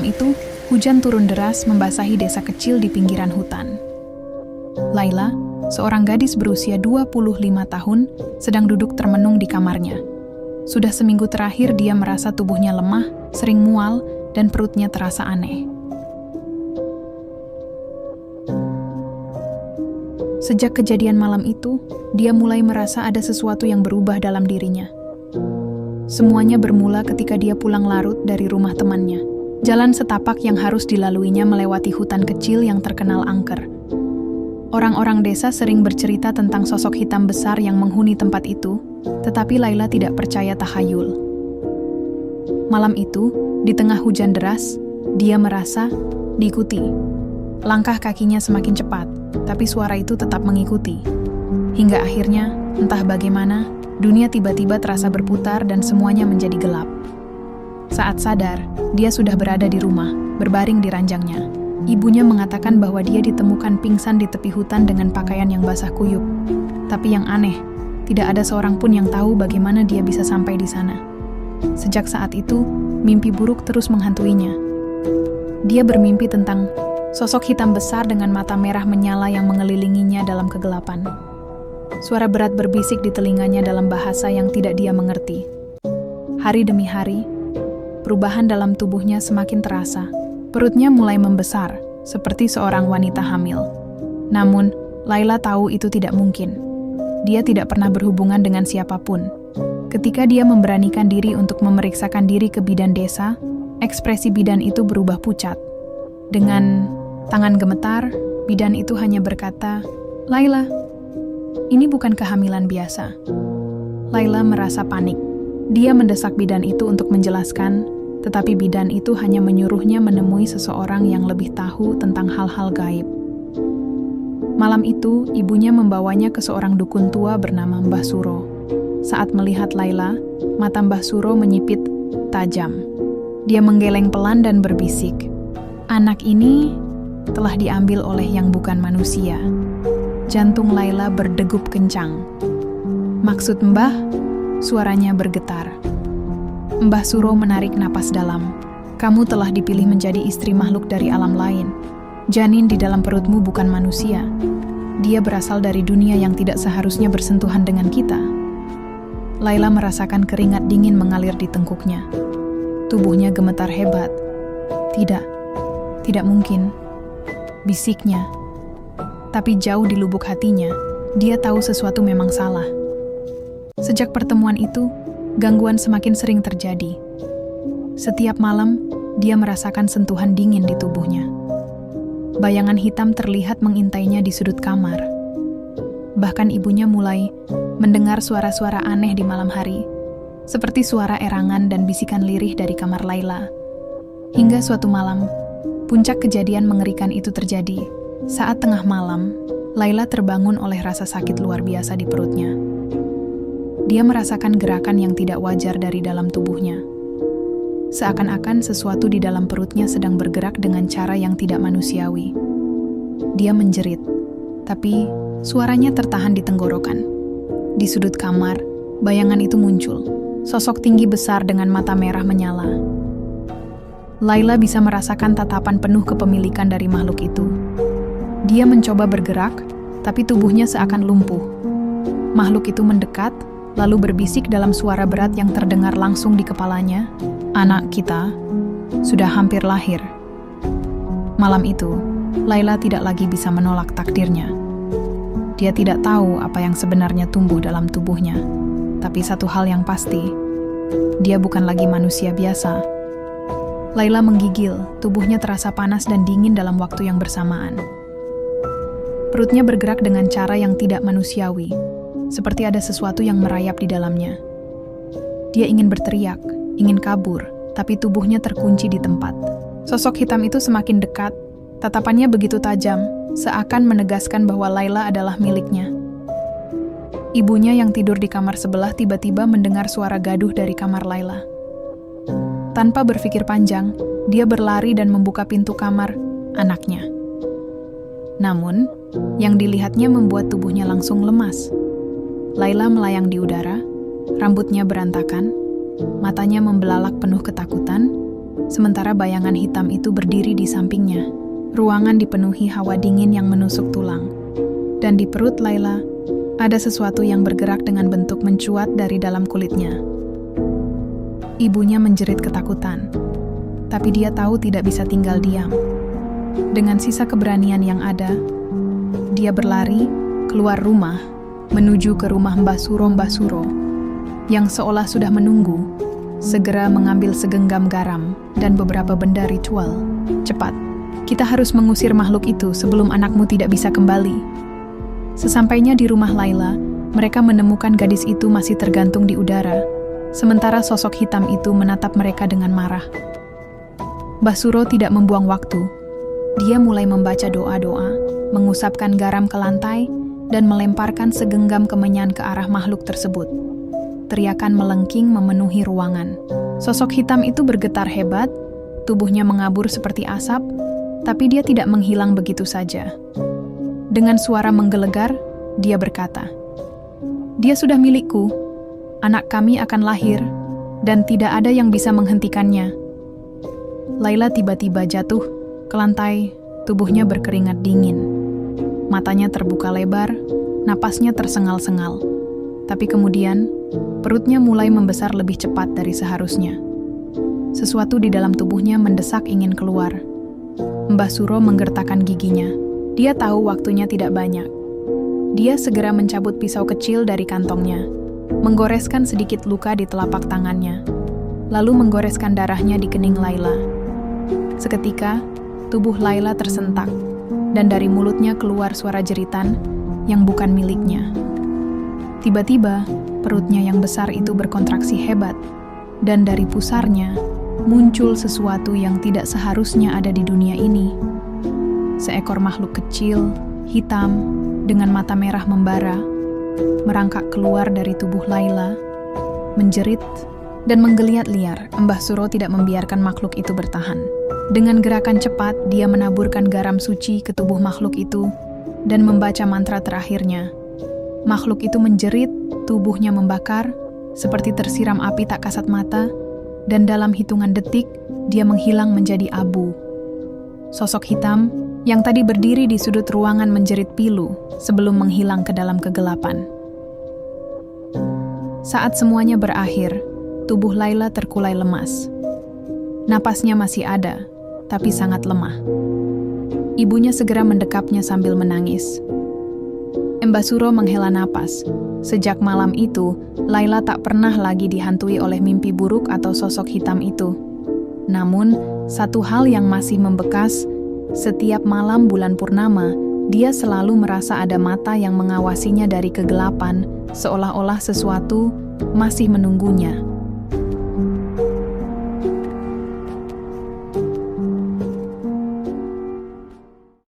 Malam itu, hujan turun deras membasahi desa kecil di pinggiran hutan. Laila, seorang gadis berusia 25 tahun, sedang duduk termenung di kamarnya. Sudah seminggu terakhir dia merasa tubuhnya lemah, sering mual, dan perutnya terasa aneh. Sejak kejadian malam itu, dia mulai merasa ada sesuatu yang berubah dalam dirinya. Semuanya bermula ketika dia pulang larut dari rumah temannya. Jalan setapak yang harus dilaluinya melewati hutan kecil yang terkenal angker. Orang-orang desa sering bercerita tentang sosok hitam besar yang menghuni tempat itu, tetapi Laila tidak percaya tahayul. Malam itu, di tengah hujan deras, dia merasa diikuti. Langkah kakinya semakin cepat, tapi suara itu tetap mengikuti. Hingga akhirnya, entah bagaimana, dunia tiba-tiba terasa berputar dan semuanya menjadi gelap. Saat sadar, dia sudah berada di rumah, berbaring di ranjangnya. Ibunya mengatakan bahwa dia ditemukan pingsan di tepi hutan dengan pakaian yang basah kuyup. Tapi yang aneh, tidak ada seorang pun yang tahu bagaimana dia bisa sampai di sana. Sejak saat itu, mimpi buruk terus menghantuinya. Dia bermimpi tentang sosok hitam besar dengan mata merah menyala yang mengelilinginya dalam kegelapan. Suara berat berbisik di telinganya dalam bahasa yang tidak dia mengerti. Hari demi hari, perubahan dalam tubuhnya semakin terasa. Perutnya mulai membesar, seperti seorang wanita hamil. Namun, Laila tahu itu tidak mungkin. Dia tidak pernah berhubungan dengan siapapun. Ketika dia memberanikan diri untuk memeriksakan diri ke bidan desa, ekspresi bidan itu berubah pucat. Dengan tangan gemetar, bidan itu hanya berkata, "Laila, ini bukan kehamilan biasa." Laila merasa panik. Dia mendesak bidan itu untuk menjelaskan, tetapi bidan itu hanya menyuruhnya menemui seseorang yang lebih tahu tentang hal-hal gaib. Malam itu, ibunya membawanya ke seorang dukun tua bernama Mbah Suro. Saat melihat Laila, mata Mbah Suro menyipit tajam. Dia menggeleng pelan dan berbisik, "Anak ini telah diambil oleh yang bukan manusia." Jantung Laila berdegup kencang. "Maksud Mbah?" Suaranya bergetar. Mbah Suro menarik napas dalam. "Kamu telah dipilih menjadi istri makhluk dari alam lain. Janin di dalam perutmu bukan manusia. Dia berasal dari dunia yang tidak seharusnya bersentuhan dengan kita." Laila merasakan keringat dingin mengalir di tengkuknya. Tubuhnya gemetar hebat. Tidak mungkin," bisiknya. Tapi jauh di lubuk hatinya, dia tahu sesuatu memang salah. Sejak pertemuan itu, gangguan semakin sering terjadi. Setiap malam, dia merasakan sentuhan dingin di tubuhnya. Bayangan hitam terlihat mengintainya di sudut kamar. Bahkan ibunya mulai mendengar suara-suara aneh di malam hari, seperti suara erangan dan bisikan lirih dari kamar Laila. Hingga suatu malam, puncak kejadian mengerikan itu terjadi. Saat tengah malam, Laila terbangun oleh rasa sakit luar biasa di perutnya. Dia merasakan gerakan yang tidak wajar dari dalam tubuhnya. Seakan-akan sesuatu di dalam perutnya sedang bergerak dengan cara yang tidak manusiawi. Dia menjerit, tapi suaranya tertahan di tenggorokan. Di sudut kamar, bayangan itu muncul. Sosok tinggi besar dengan mata merah menyala. Laila bisa merasakan tatapan penuh kepemilikan dari makhluk itu. Dia mencoba bergerak, tapi tubuhnya seakan lumpuh. Makhluk itu mendekat, lalu berbisik dalam suara berat yang terdengar langsung di kepalanya, "Anak kita sudah hampir lahir." Malam itu, Laila tidak lagi bisa menolak takdirnya. Dia tidak tahu apa yang sebenarnya tumbuh dalam tubuhnya, tapi satu hal yang pasti, dia bukan lagi manusia biasa. Laila menggigil, tubuhnya terasa panas dan dingin dalam waktu yang bersamaan. Perutnya bergerak dengan cara yang tidak manusiawi, seperti ada sesuatu yang merayap di dalamnya. Dia ingin berteriak, ingin kabur, tapi tubuhnya terkunci di tempat. Sosok hitam itu semakin dekat, tatapannya begitu tajam, seakan menegaskan bahwa Laila adalah miliknya. Ibunya yang tidur di kamar sebelah tiba-tiba mendengar suara gaduh dari kamar Laila. Tanpa berpikir panjang, dia berlari dan membuka pintu kamar anaknya. Namun, yang dilihatnya membuat tubuhnya langsung lemas. Laila melayang di udara, rambutnya berantakan, matanya membelalak penuh ketakutan, sementara bayangan hitam itu berdiri di sampingnya. Ruangan dipenuhi hawa dingin yang menusuk tulang. Dan di perut Laila, ada sesuatu yang bergerak dengan bentuk mencuat dari dalam kulitnya. Ibunya menjerit ketakutan, tapi dia tahu tidak bisa tinggal diam. Dengan sisa keberanian yang ada, dia berlari keluar rumah, menuju ke rumah Mbah Suro yang seolah sudah menunggu, segera mengambil segenggam garam dan beberapa benda ritual. Cepat, kita harus mengusir makhluk itu sebelum anakmu tidak bisa kembali. Sesampainya di rumah Laila, mereka menemukan gadis itu masih tergantung di udara, sementara sosok hitam itu menatap mereka dengan marah. Mbah Suro tidak membuang waktu. Dia mulai membaca doa-doa, mengusapkan garam ke lantai, dan melemparkan segenggam kemenyan ke arah makhluk tersebut. Teriakan melengking memenuhi ruangan. Sosok hitam itu bergetar hebat, tubuhnya mengabur seperti asap, tapi dia tidak menghilang begitu saja. Dengan suara menggelegar, dia berkata, "Dia sudah milikku. Anak kami akan lahir, dan tidak ada yang bisa menghentikannya." Laila tiba-tiba jatuh ke lantai, tubuhnya berkeringat dingin. Matanya terbuka lebar, napasnya tersengal-sengal. Tapi kemudian, perutnya mulai membesar lebih cepat dari seharusnya. Sesuatu di dalam tubuhnya mendesak ingin keluar. Mbah Suro menggertakkan giginya. Dia tahu waktunya tidak banyak. Dia segera mencabut pisau kecil dari kantongnya, menggoreskan sedikit luka di telapak tangannya, lalu menggoreskan darahnya di kening Laila. Seketika, tubuh Laila tersentak, dan dari mulutnya keluar suara jeritan yang bukan miliknya. Tiba-tiba, perutnya yang besar itu berkontraksi hebat, dan dari pusarnya muncul sesuatu yang tidak seharusnya ada di dunia ini. Seekor makhluk kecil, hitam, dengan mata merah membara, merangkak keluar dari tubuh Laila, menjerit, dan menggeliat liar. Mbah Suro tidak membiarkan makhluk itu bertahan. Dengan gerakan cepat, dia menaburkan garam suci ke tubuh makhluk itu dan membaca mantra terakhirnya. Makhluk itu menjerit, tubuhnya membakar, seperti tersiram api tak kasat mata, dan dalam hitungan detik, dia menghilang menjadi abu. Sosok hitam yang tadi berdiri di sudut ruangan menjerit pilu sebelum menghilang ke dalam kegelapan. Saat semuanya berakhir, tubuh Laila terkulai lemas. Napasnya masih ada, tapi sangat lemah. Ibunya segera mendekapnya sambil menangis. Mbah Suro menghela napas. Sejak malam itu, Laila tak pernah lagi dihantui oleh mimpi buruk atau sosok hitam itu. Namun, satu hal yang masih membekas, setiap malam bulan purnama, dia selalu merasa ada mata yang mengawasinya dari kegelapan, seolah-olah sesuatu masih menunggunya.